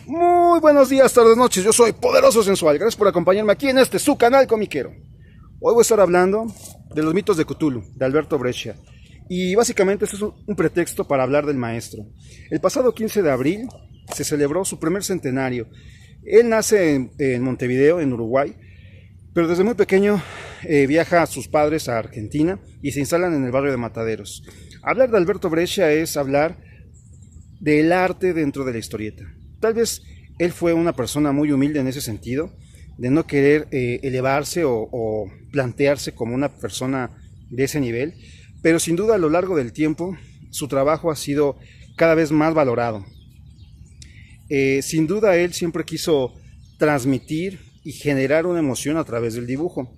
Muy buenos días, tardes, noches. Yo soy Poderoso Sensual. Gracias por acompañarme aquí en este su canal comiquero. Hoy voy a estar hablando de los mitos de Cthulhu, de Alberto Breccia. Y básicamente este es un pretexto para hablar del maestro. El pasado 15 de abril se celebró su primer centenario. Él nace en Montevideo, en Uruguay, pero desde muy pequeño viaja a sus padres a Argentina y se instalan en el barrio de Mataderos. Hablar de Alberto Breccia es hablar del arte dentro de la historieta. Tal vez él fue una persona muy humilde en ese sentido, de no querer elevarse o plantearse como una persona de ese nivel, pero sin duda a lo largo del tiempo su trabajo ha sido cada vez más valorado. Sin duda él siempre quiso transmitir y generar una emoción a través del dibujo.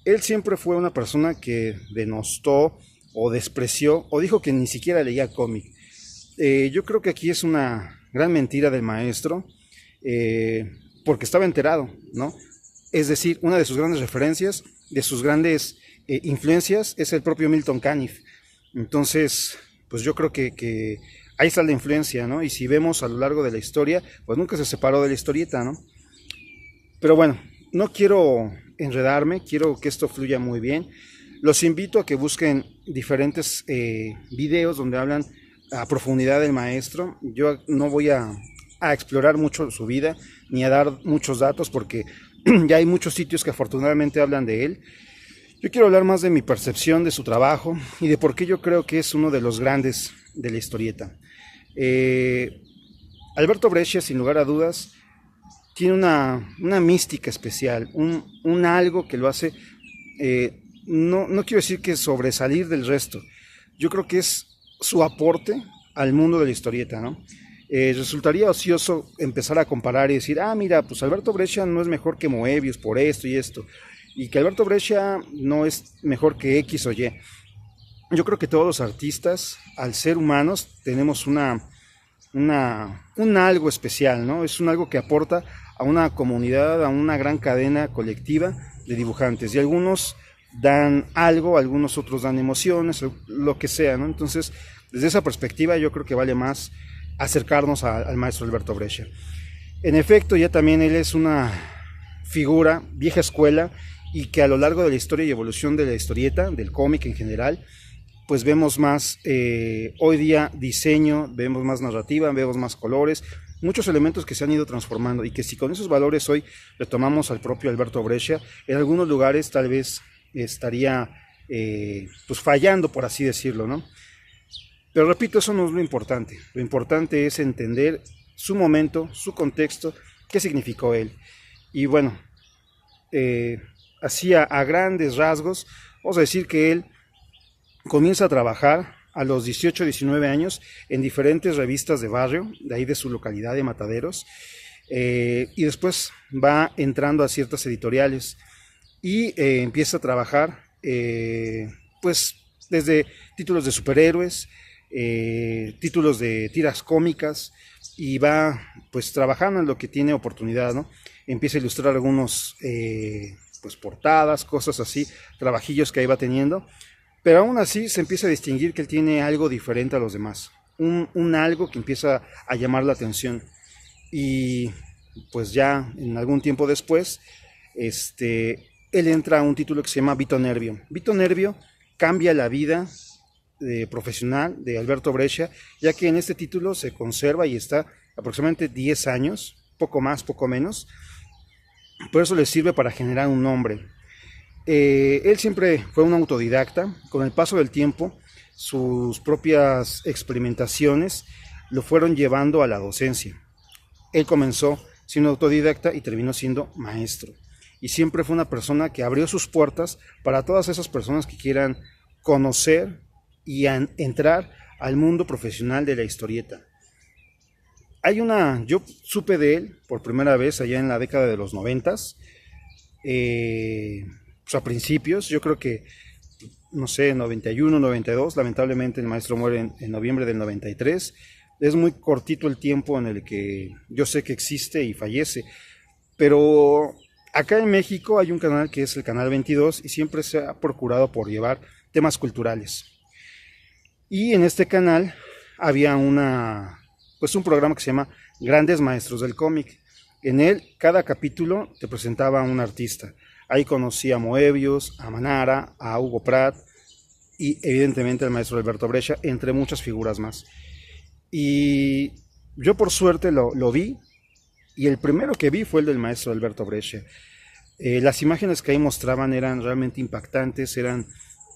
Él siempre fue una persona que denostó o despreció o dijo que ni siquiera leía cómic. Yo creo que aquí es una gran mentira del maestro, porque estaba enterado, ¿no? Es decir, una de sus grandes referencias, de sus grandes influencias, es el propio Milton Caniff. Entonces, pues yo creo que ahí está la influencia, ¿no? Y si vemos a lo largo de la historia, pues nunca se separó de la historieta, ¿no? Pero bueno, no quiero enredarme, quiero que esto fluya muy bien. Los invito a que busquen diferentes videos donde hablan a profundidad del maestro. Yo no voy a explorar mucho su vida ni a dar muchos datos porque ya hay muchos sitios que afortunadamente hablan de él. Yo quiero hablar más de mi percepción de su trabajo y de por qué yo creo que es uno de los grandes de la historieta. Alberto Breccia, sin lugar a dudas, tiene una mística especial, un algo que lo hace, no quiero decir que sobresalir del resto. Yo creo que es su aporte al mundo de la historieta, ¿no? Resultaría ocioso empezar a comparar y decir, mira, pues Alberto Breccia no es mejor que Moebius por esto y esto, y que Alberto Breccia no es mejor que X o Y. Yo creo que todos los artistas, al ser humanos, tenemos un algo especial, ¿no? Es un algo que aporta a una comunidad, a una gran cadena colectiva de dibujantes, y algunos dan algo, algunos otros dan emociones, lo que sea, ¿no? Entonces, desde esa perspectiva yo creo que vale más acercarnos al maestro Alberto Breccia. En efecto, ya también él es una figura vieja escuela y que a lo largo de la historia y evolución de la historieta, del cómic en general, pues vemos más hoy día diseño, vemos más narrativa, vemos más colores, muchos elementos que se han ido transformando y que si con esos valores hoy retomamos al propio Alberto Breccia, en algunos lugares tal vez estaría pues fallando, por así decirlo, ¿no? Pero repito, eso no es lo importante es entender su momento, su contexto, qué significó él. Y bueno, así a grandes rasgos, vamos a decir que él comienza a trabajar a los 18, 19 años en diferentes revistas de barrio, de ahí de su localidad de Mataderos, y después va entrando a ciertas editoriales y empieza a trabajar pues desde títulos de superhéroes, títulos de tiras cómicas, y va pues trabajando en lo que tiene oportunidad, ¿no? Empieza a ilustrar algunos pues portadas, cosas así, trabajillos que ahí va teniendo, pero aún así se empieza a distinguir que él tiene algo diferente a los demás, un algo que empieza a llamar la atención. Y pues ya en algún tiempo después, él entra a un título que se llama Vito Nervio. Vito Nervio cambia la vida profesional de Alberto Breccia, ya que en este título se conserva y está aproximadamente 10 años, poco más, poco menos. Por eso le sirve para generar un nombre. Él siempre fue un autodidacta. Con el paso del tiempo, sus propias experimentaciones lo fueron llevando a la docencia. Él comenzó siendo autodidacta y terminó siendo maestro. Y siempre fue una persona que abrió sus puertas para todas esas personas que quieran conocer y entrar al mundo profesional de la historieta. Yo supe de él por primera vez allá en la década de los 90s, pues a principios, yo creo que, no sé, 91, 92, lamentablemente el maestro muere en noviembre del 93, es muy cortito el tiempo en el que yo sé que existe y fallece, pero acá en México hay un canal que es el canal 22 y siempre se ha procurado por llevar temas culturales. Y en este canal había pues un programa que se llama Grandes Maestros del Cómic. En él, cada capítulo te presentaba a un artista. Ahí conocí a Moebius, a Manara, a Hugo Pratt y evidentemente al maestro Alberto Breccia, entre muchas figuras más. Y yo por suerte lo vi, y el primero que vi fue el del maestro Alberto Breccia. Las imágenes que ahí mostraban eran realmente impactantes, eran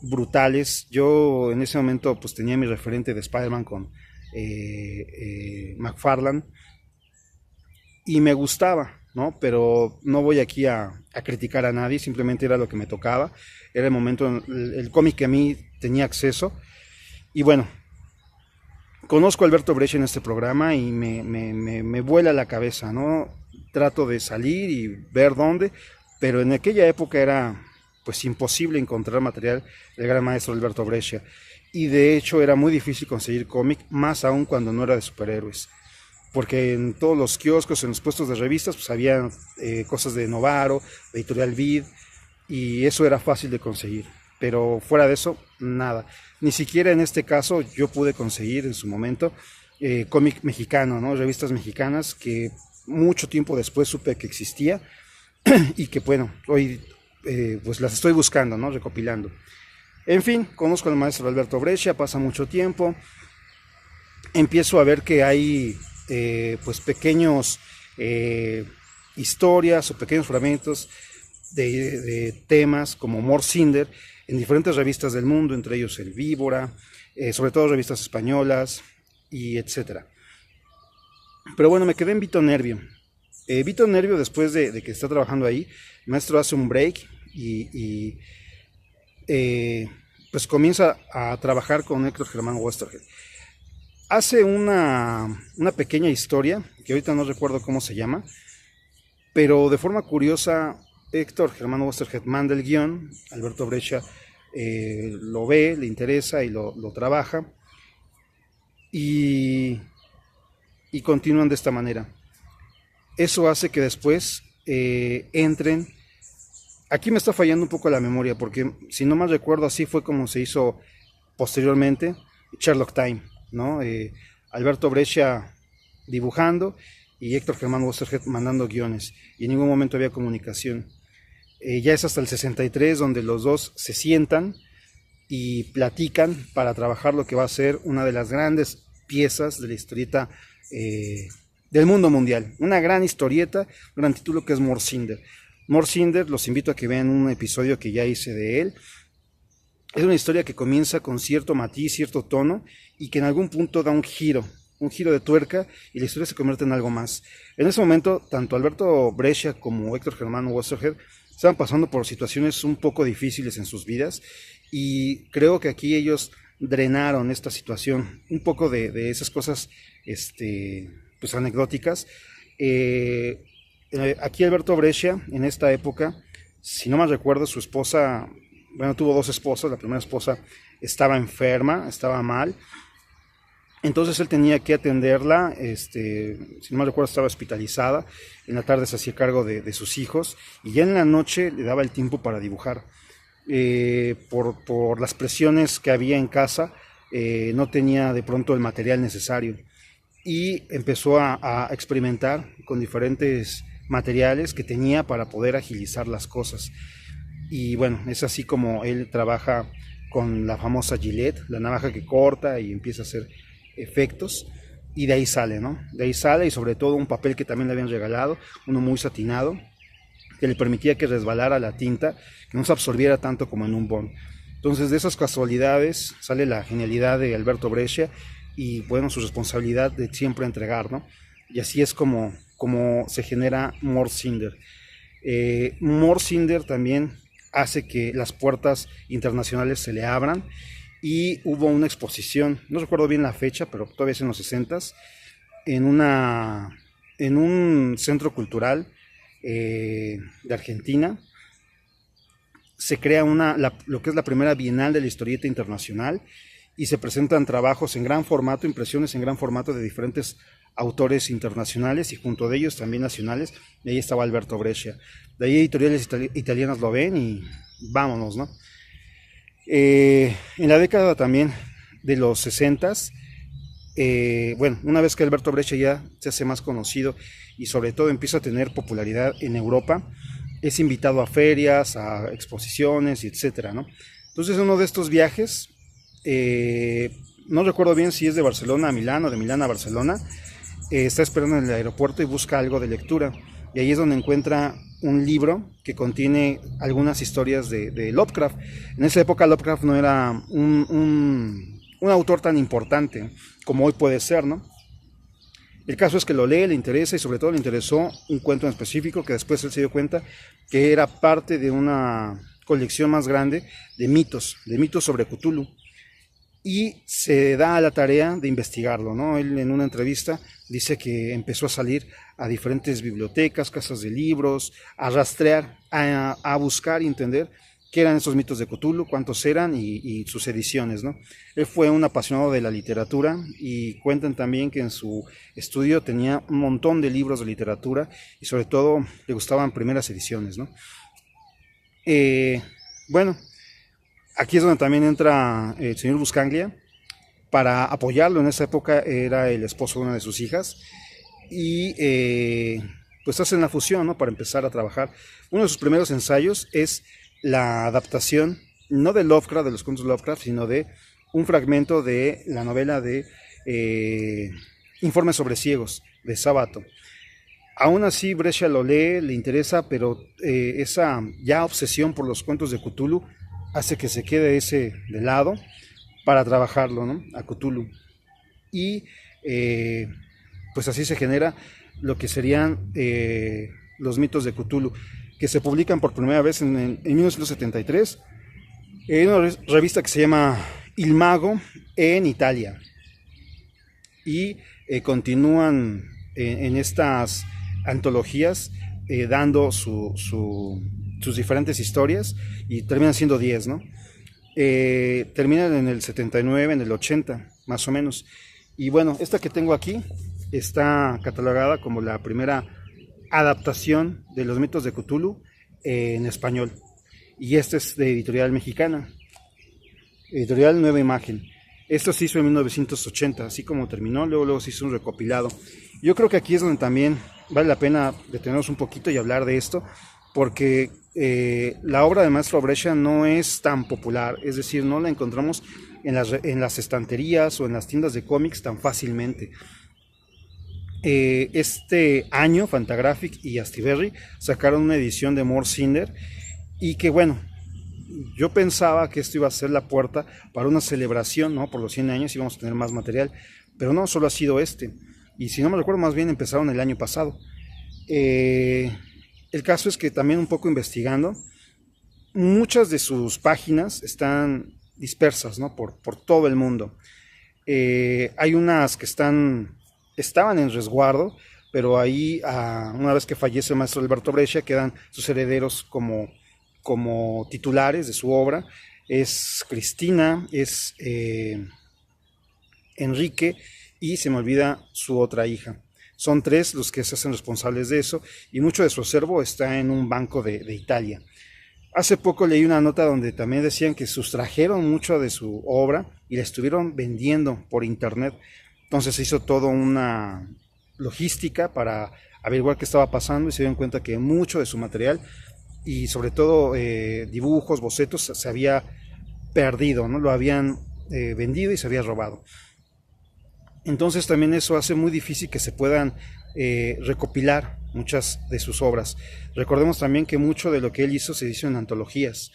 brutales. Yo en ese momento pues tenía mi referente de Spider-Man con McFarlane y me gustaba, ¿no? Pero no voy aquí a criticar a nadie, simplemente era lo que me tocaba, era el momento, el cómic que a mí tenía acceso. Y bueno, conozco a Alberto Breccia en este programa y me vuela la cabeza, ¿no? Trato de salir y ver dónde, pero en aquella época era pues imposible encontrar material del gran maestro Alberto Breccia. Y de hecho era muy difícil conseguir cómic, más aún cuando no era de superhéroes. Porque en todos los kioscos, en los puestos de revistas, pues había cosas de Novaro, de Editorial Vid, y eso era fácil de conseguir. Pero fuera de eso, nada. Ni siquiera en este caso yo pude conseguir en su momento cómic mexicano, ¿no? Revistas mexicanas que mucho tiempo después supe que existía y que bueno, hoy pues las estoy buscando, ¿no? Recopilando. En fin, conozco al maestro Alberto Breccia, pasa mucho tiempo, empiezo a ver que hay pues pequeños historias o pequeños fragmentos de temas como Mort Cinder en diferentes revistas del mundo, entre ellos El Víbora, sobre todo revistas españolas y etcétera. Pero bueno, me quedé en Vito Nervio. Vito Nervio, después de que está trabajando ahí, el maestro hace un break y pues comienza a trabajar con Héctor Germán Westergel. Hace una pequeña historia, que ahorita no recuerdo cómo se llama, pero de forma curiosa, Héctor Germán Westergel manda el guión, Alberto Breccia lo ve, le interesa y lo trabaja, y continúan de esta manera. Eso hace que después entren. Aquí me está fallando un poco la memoria, porque si no mal recuerdo, así fue como se hizo posteriormente Sherlock Time, ¿no? Alberto Breccia dibujando y Héctor Germán Westergel mandando guiones, y en ningún momento había comunicación. Ya es hasta el 63 donde los dos se sientan y platican para trabajar lo que va a ser una de las grandes piezas de la historieta del mundo mundial. Una gran historieta, un gran título que es Mort Cinder. Mort Cinder, los invito a que vean un episodio que ya hice de él. Es una historia que comienza con cierto matiz, cierto tono, y que en algún punto da un giro de tuerca, y la historia se convierte en algo más. En ese momento, tanto Alberto Breccia como Héctor Germán Westergel estaban pasando por situaciones un poco difíciles en sus vidas, y creo que aquí ellos drenaron esta situación, un poco de esas cosas pues anecdóticas. Aquí Alberto Breccia, en esta época, si no mal recuerdo, su esposa, bueno, tuvo dos esposas. La primera esposa estaba enferma, estaba mal, entonces él tenía que atenderla. Si no mal recuerdo, estaba hospitalizada. En la tarde se hacía cargo de sus hijos, y ya en la noche le daba el tiempo para dibujar. Por las presiones que había en casa, no tenía de pronto el material necesario, y empezó a experimentar con diferentes materiales que tenía para poder agilizar las cosas. Y bueno, es así como él trabaja con la famosa Gillette, la navaja que corta y empieza a hacer efectos, y de ahí sale, ¿no? De ahí sale, y sobre todo un papel que también le habían regalado, uno muy satinado, que le permitía que resbalara la tinta, que no se absorbiera tanto como en un bond. Entonces, de esas casualidades sale la genialidad de Alberto Breccia, y bueno, su responsabilidad de siempre entregar, ¿no? Y así es como se genera Mort Cinder. Mort Cinder también hace que las puertas internacionales se le abran, y hubo una exposición, no recuerdo bien la fecha, pero todavía es en los 60s, en un centro cultural de Argentina. Se crea lo que es la primera Bienal de la Historieta Internacional, y se presentan trabajos en gran formato, impresiones en gran formato de diferentes autores internacionales, y junto de ellos también nacionales, y ahí estaba Alberto Breccia. De ahí editoriales italianas lo ven y vámonos, ¿no? En la década también de los 60s, bueno, una vez que Alberto Breccia ya se hace más conocido y sobre todo empieza a tener popularidad en Europa, es invitado a ferias, a exposiciones, etcétera, ¿no? Entonces, uno de estos viajes, no recuerdo bien si es de Barcelona a Milán o de Milán a Barcelona, está esperando en el aeropuerto y busca algo de lectura. Y ahí es donde encuentra un libro que contiene algunas historias de Lovecraft. En esa época Lovecraft no era un autor tan importante como hoy puede ser, ¿no? El caso es que lo lee, le interesa y sobre todo le interesó un cuento en específico que después él se dio cuenta que era parte de una colección más grande de mitos sobre Cthulhu. Y se da a la tarea de investigarlo, ¿no? Él en una entrevista dice que empezó a salir a diferentes bibliotecas, casas de libros, a rastrear, a buscar y entender qué eran esos mitos de Cthulhu, cuántos eran y sus ediciones, ¿no? Él fue un apasionado de la literatura y cuentan también que en su estudio tenía un montón de libros de literatura y sobre todo le gustaban primeras ediciones, ¿no? Bueno, aquí es donde también entra el señor Buscaglia para apoyarlo. En esa época era el esposo de una de sus hijas y pues hacen la fusión, ¿no? Para empezar a trabajar. Uno de sus primeros ensayos es la adaptación, no de Lovecraft, de los cuentos de Lovecraft, sino de un fragmento de la novela de Informes sobre ciegos, de Sábato. Aún así, Breccia lo lee, le interesa, pero esa ya obsesión por los cuentos de Cthulhu hace que se quede ese de lado para trabajarlo, ¿no? A Cthulhu. Y pues así se genera lo que serían los mitos de Cthulhu, que se publican por primera vez en 1973 en una revista que se llama Il Mago en Italia. Y continúan en estas antologías dando sus diferentes historias y terminan siendo 10, ¿no? Terminan en el 79, en el 80, más o menos. Y bueno, esta que tengo aquí está catalogada como la primera adaptación de los mitos de Cthulhu en español. Y esta es de Editorial Mexicana, Editorial Nueva Imagen. Esto se hizo en 1980, así como terminó, luego se hizo un recopilado. Yo creo que aquí es donde también vale la pena detenernos un poquito y hablar de esto, porque la obra del maestro Breccia no es tan popular, es decir, no la encontramos en las estanterías o en las tiendas de cómics tan fácilmente. Este año Fantagraphic y Astiberri sacaron una edición de Mort Cinder y que bueno, yo pensaba que esto iba a ser la puerta para una celebración, ¿no? Por los 100 años íbamos a tener más material, pero no, solo ha sido este. Y si no me recuerdo, más bien empezaron el año pasado. El caso es que también un poco investigando, muchas de sus páginas están dispersas, ¿no? por todo el mundo. Hay unas que estaban en resguardo, pero ahí, una vez que fallece el maestro Alberto Breccia, quedan sus herederos como titulares de su obra. Es Cristina, es Enrique y se me olvida su otra hija. Son 3 los que se hacen responsables de eso y mucho de su acervo está en un banco de Italia. Hace poco leí una nota donde también decían que sustrajeron mucho de su obra y la estuvieron vendiendo por internet. Entonces se hizo toda una logística para averiguar qué estaba pasando y se dieron cuenta que mucho de su material y sobre todo dibujos, bocetos se había perdido, ¿no? Lo habían vendido y se había robado. Entonces también eso hace muy difícil que se puedan recopilar muchas de sus obras. Recordemos también que mucho de lo que él hizo se hizo en antologías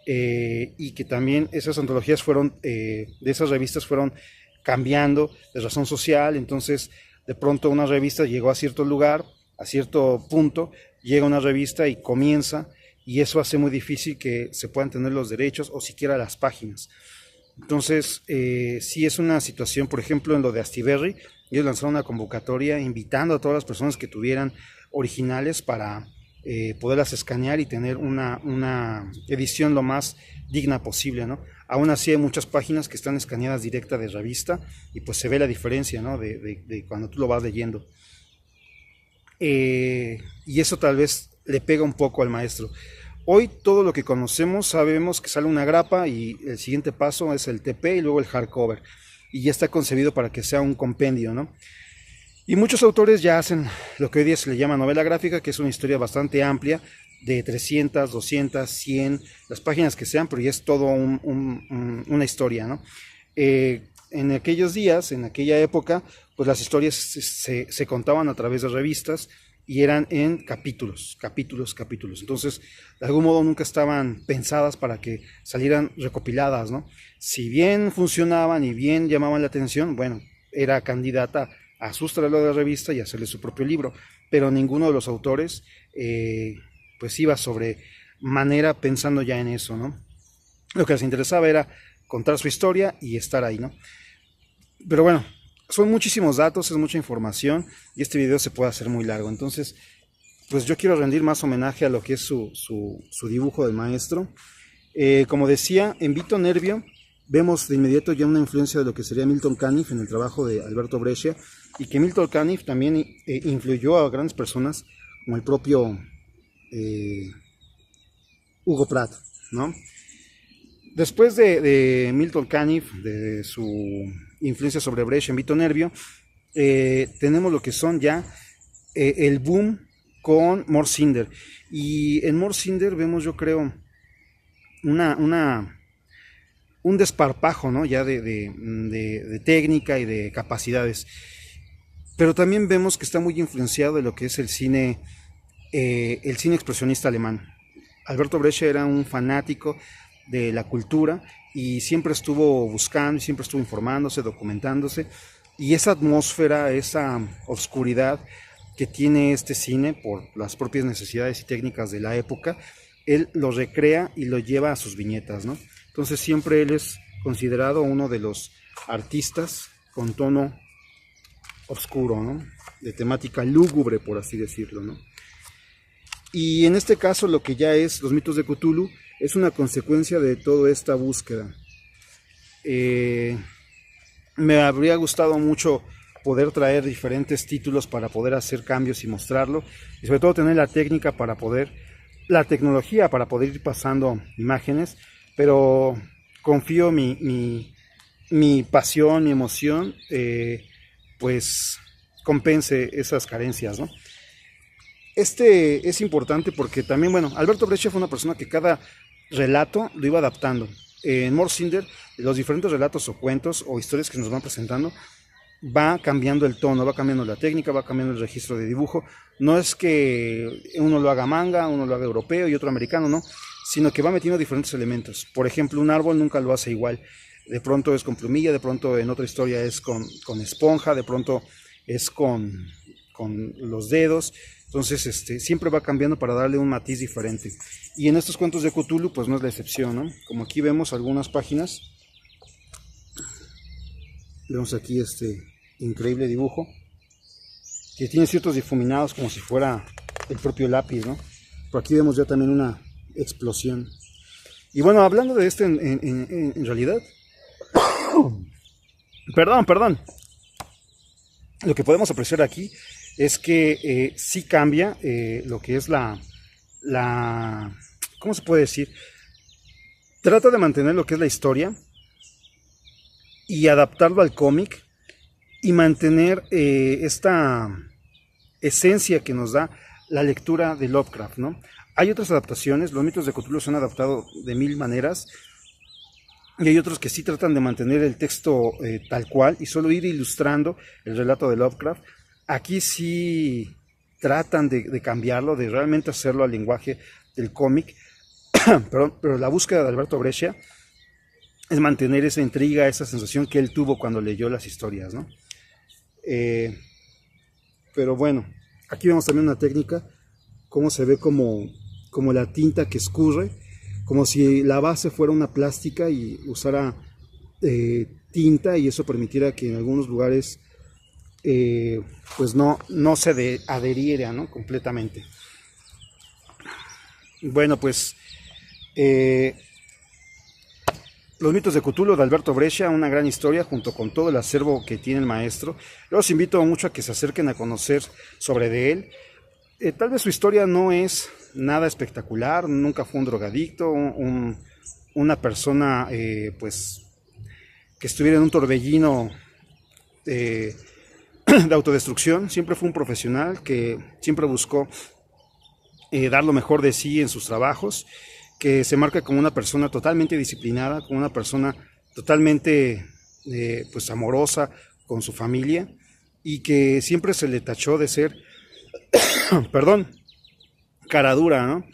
y que también esas antologías de esas revistas fueron cambiando de razón social. Entonces de pronto una revista llegó a cierto lugar, a cierto punto, llega una revista y comienza, y eso hace muy difícil que se puedan tener los derechos o siquiera las páginas. Entonces, sí es una situación, por ejemplo, en lo de Astiberri, ellos lanzaron una convocatoria invitando a todas las personas que tuvieran originales para poderlas escanear y tener una edición lo más digna posible, ¿no? Aún así hay muchas páginas que están escaneadas directa de revista y pues se ve la diferencia, ¿no? de cuando tú lo vas leyendo. Y eso tal vez le pega un poco al maestro. Hoy todo lo que conocemos sabemos que sale una grapa y el siguiente paso es el TP y luego el hardcover. y ya está concebido para que sea un compendio, ¿no? Y muchos autores ya hacen lo que hoy día se le llama novela gráfica, que es una historia bastante amplia, de 300, 200, 100, las páginas que sean, pero ya es todo una historia, ¿no? En aquellos días, en aquella época, pues las historias se contaban a través de revistas y eran en capítulos. Entonces, de algún modo nunca estaban pensadas para que salieran recopiladas, ¿no? Si bien funcionaban y bien llamaban la atención, bueno, era candidata a sustraerlo de la revista y hacerle su propio libro, pero ninguno de los autores pues iba sobre manera pensando ya en eso, ¿no? Lo que les interesaba era contar su historia y estar ahí, ¿no? Pero bueno, son muchísimos datos, es mucha información y este video se puede hacer muy largo. Entonces, pues yo quiero rendir más homenaje a lo que es su dibujo del maestro. Como decía, en Vito Nervio vemos de inmediato ya una influencia de lo que sería Milton Caniff en el trabajo de Alberto Breccia, y que Milton Caniff también influyó a grandes personas como el propio Hugo Pratt, ¿no? Después de Milton Caniff, de su influencia sobre Breccia en Vito Nervio, tenemos lo que son ya el boom con Mort Cinder. Y en Mort Cinder vemos, yo creo, un desparpajo, ¿no? Ya de técnica y de capacidades. Pero también vemos que está muy influenciado de lo que es el cine expresionista alemán. Alberto Breccia era un fanático de la cultura y siempre estuvo buscando, siempre estuvo informándose, documentándose, y esa atmósfera, esa oscuridad que tiene este cine por las propias necesidades y técnicas de la época, él lo recrea y lo lleva a sus viñetas, ¿no? Entonces siempre él es considerado uno de los artistas con tono oscuro, ¿no? De temática lúgubre, por así decirlo, ¿no? Y en este caso lo que ya es Los mitos de Cthulhu es una consecuencia de toda esta búsqueda. Me habría gustado mucho poder traer diferentes títulos para poder hacer cambios y mostrarlo, y sobre todo tener la técnica para poder, la tecnología para poder ir pasando imágenes, pero confío mi pasión, mi emoción, pues compense esas carencias, ¿no? Este es importante porque también, bueno, Alberto Breccia fue una persona que cada relato lo iba adaptando. En Mort Cinder, los diferentes relatos o cuentos o historias que nos van presentando, va cambiando el tono, va cambiando la técnica, va cambiando el registro de dibujo. No es que uno lo haga manga, uno lo haga europeo y otro americano, no, sino que va metiendo diferentes elementos. Por ejemplo, un árbol nunca lo hace igual. De pronto es con plumilla, de pronto en otra historia es con esponja, de pronto es con los dedos. Entonces siempre va cambiando para darle un matiz diferente. Y en estos cuentos de Cthulhu pues no es la excepción, ¿no? Como aquí vemos algunas páginas. Vemos aquí este increíble dibujo que tiene ciertos difuminados como si fuera el propio lápiz, ¿no? Por aquí vemos ya también una explosión. Y bueno, hablando de esto en realidad, perdón, lo que podemos apreciar aquí es que sí cambia lo que es ¿cómo se puede decir? Trata de mantener lo que es la historia y adaptarlo al cómic y mantener esta esencia que nos da la lectura de Lovecraft, ¿no? Hay otras adaptaciones, los mitos de Cthulhu se han adaptado de mil maneras, y hay otros que sí tratan de mantener el texto tal cual y solo ir ilustrando el relato de Lovecraft. Aquí sí tratan de cambiarlo, de realmente hacerlo al lenguaje del cómic, pero la búsqueda de Alberto Breccia es mantener esa intriga, esa sensación que él tuvo cuando leyó las historias, ¿no? Pero bueno, aquí vemos también una técnica, cómo se ve como la tinta que escurre, como si la base fuera una plástica y usara tinta, y eso permitiera que en algunos lugares pues no se adheriera, ¿no? Completamente. Bueno, pues Los mitos de Cthulhu de Alberto Breccia, una gran historia junto con todo el acervo que tiene el maestro. Los invito mucho a que se acerquen a conocer sobre de él. Tal vez su historia no es nada espectacular, nunca fue un drogadicto, una persona pues que estuviera en un torbellino de autodestrucción. Siempre fue un profesional que siempre buscó dar lo mejor de sí en sus trabajos, que se marca como una persona totalmente disciplinada, como una persona totalmente pues amorosa con su familia, y que siempre se le tachó de ser, perdón, cara dura, ¿no?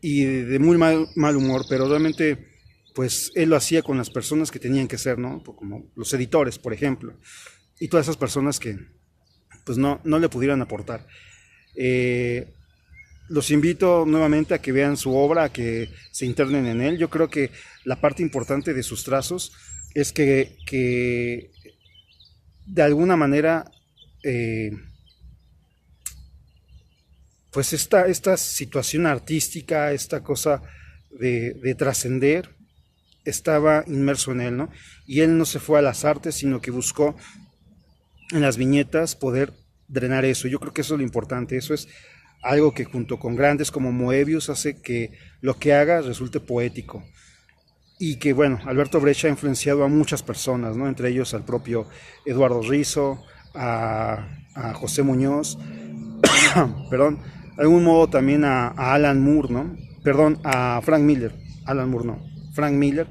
Y de muy mal humor, pero realmente pues él lo hacía con las personas que tenían que ser, ¿no? Como los editores, por ejemplo, y todas esas personas que pues no le pudieran aportar. Los invito nuevamente a que vean su obra, a que se internen en él. Yo creo que la parte importante de sus trazos es que de alguna manera pues esta situación artística, esta cosa de trascender, estaba inmerso en él, ¿no? Y él no se fue a las artes, sino que buscó en las viñetas poder drenar eso. Yo creo que eso es lo importante. Eso es algo que junto con grandes como Moebius hace que lo que haga resulte poético. Y que bueno, Alberto Breccia ha influenciado a muchas personas, ¿no? Entre ellos al propio Eduardo Rizzo, a José Muñoz, perdón, de algún modo también a Alan Moore, ¿no? Perdón, a Frank Miller, Alan Moore no, Frank Miller,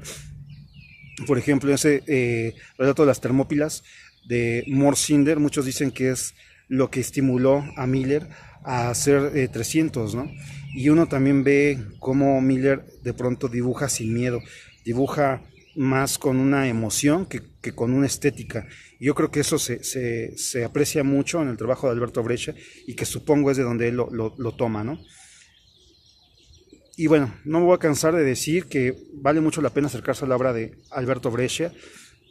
por ejemplo, ese relato de las Termópilas de Mort Cinder, muchos dicen que es lo que estimuló a Miller a hacer 300, ¿no? Y uno también ve cómo Miller de pronto dibuja sin miedo, dibuja más con una emoción que con una estética. Y yo creo que eso se aprecia mucho en el trabajo de Alberto Breccia, y que supongo es de donde él lo toma, ¿no? Y bueno, no me voy a cansar de decir que vale mucho la pena acercarse a la obra de Alberto Breccia.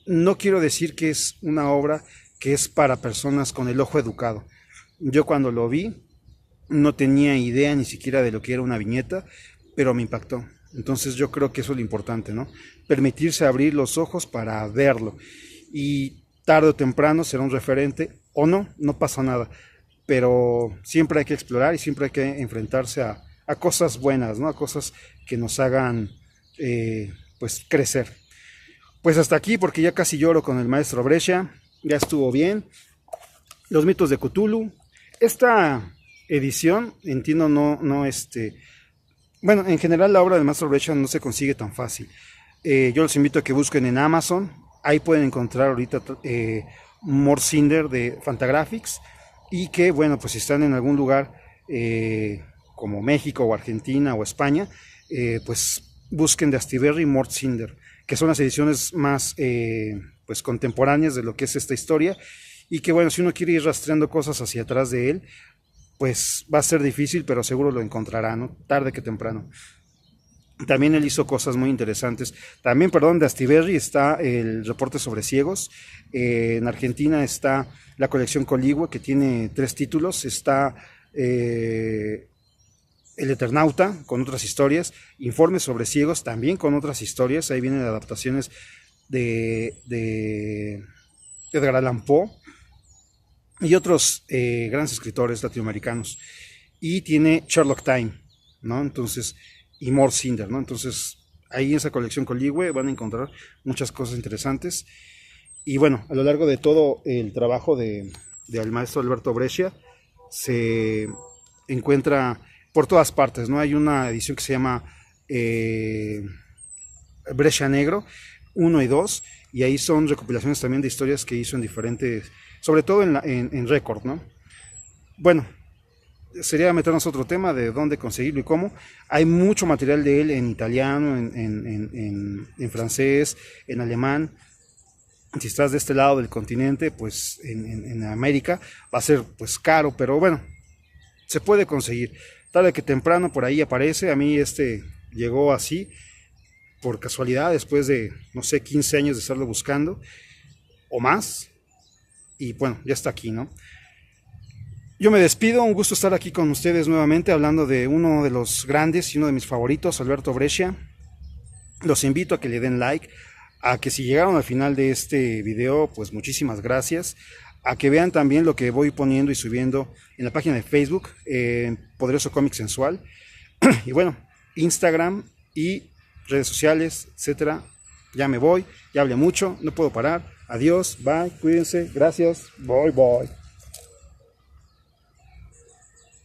No quiero decir que es una obra que es para personas con el ojo educado. Yo cuando lo vi no tenía idea ni siquiera de lo que era una viñeta, pero me impactó. Entonces yo creo que eso es lo importante, ¿no? Permitirse abrir los ojos para verlo. Y tarde o temprano será un referente, o no, no pasa nada. Pero siempre hay que explorar y siempre hay que enfrentarse a cosas buenas, ¿no? A cosas que nos hagan pues crecer. Pues hasta aquí, porque ya casi lloro con el maestro Breccia. Ya estuvo bien. Los mitos de Cthulhu. Esta edición, entiendo, bueno, en general la obra del maestro Breccia no se consigue tan fácil. Yo los invito a que busquen en Amazon. Ahí pueden encontrar ahorita Mort Cinder de Fantagraphics. Y que, bueno, pues si están en algún lugar como México o Argentina o España, pues busquen de Astiberri y Mort Cinder, que son las ediciones más pues contemporáneas de lo que es esta historia. Y que, bueno, si uno quiere ir rastreando cosas hacia atrás de él, pues va a ser difícil, pero seguro lo encontrará, ¿no? Tarde que temprano. También él hizo cosas muy interesantes. También, perdón, de Astiberri está el reporte sobre ciegos. En Argentina está la colección Coligüe, que tiene 3 títulos. Está El Eternauta, con otras historias. Informes sobre ciegos, también con otras historias. Ahí vienen adaptaciones de Edgar Allan Poe y otros grandes escritores latinoamericanos. Y tiene Sherlock Time, ¿no? Entonces, y Mort Cinder, ¿no? Entonces, ahí en esa colección Coligüe van a encontrar muchas cosas interesantes. Y bueno, a lo largo de todo el trabajo del maestro Alberto Breccia, se encuentra por todas partes, ¿no? Hay una edición que se llama Breccia Negro 1 y 2, y ahí son recopilaciones también de historias que hizo en diferentes, sobre todo en récord, ¿no? Bueno, sería meternos a otro tema de dónde conseguirlo y cómo. Hay mucho material de él en italiano, en francés, en alemán. Si estás de este lado del continente, pues en América va a ser pues caro, pero bueno, se puede conseguir. Tarde que temprano por ahí aparece. A mí llegó así, por casualidad, después de, no sé, 15 años de estarlo buscando, o más. Y bueno, ya está aquí, ¿no? Yo me despido, un gusto estar aquí con ustedes nuevamente hablando de uno de los grandes y uno de mis favoritos, Alberto Breccia. Los invito a que le den like, a que si llegaron al final de este video, pues muchísimas gracias. A que vean también lo que voy poniendo y subiendo en la página de Facebook, Poderoso Cómic Sensual. Y bueno, Instagram y redes sociales, etcétera, Ya me voy, ya hablé mucho, no puedo parar. Adiós, bye, cuídense, gracias, bye, bye.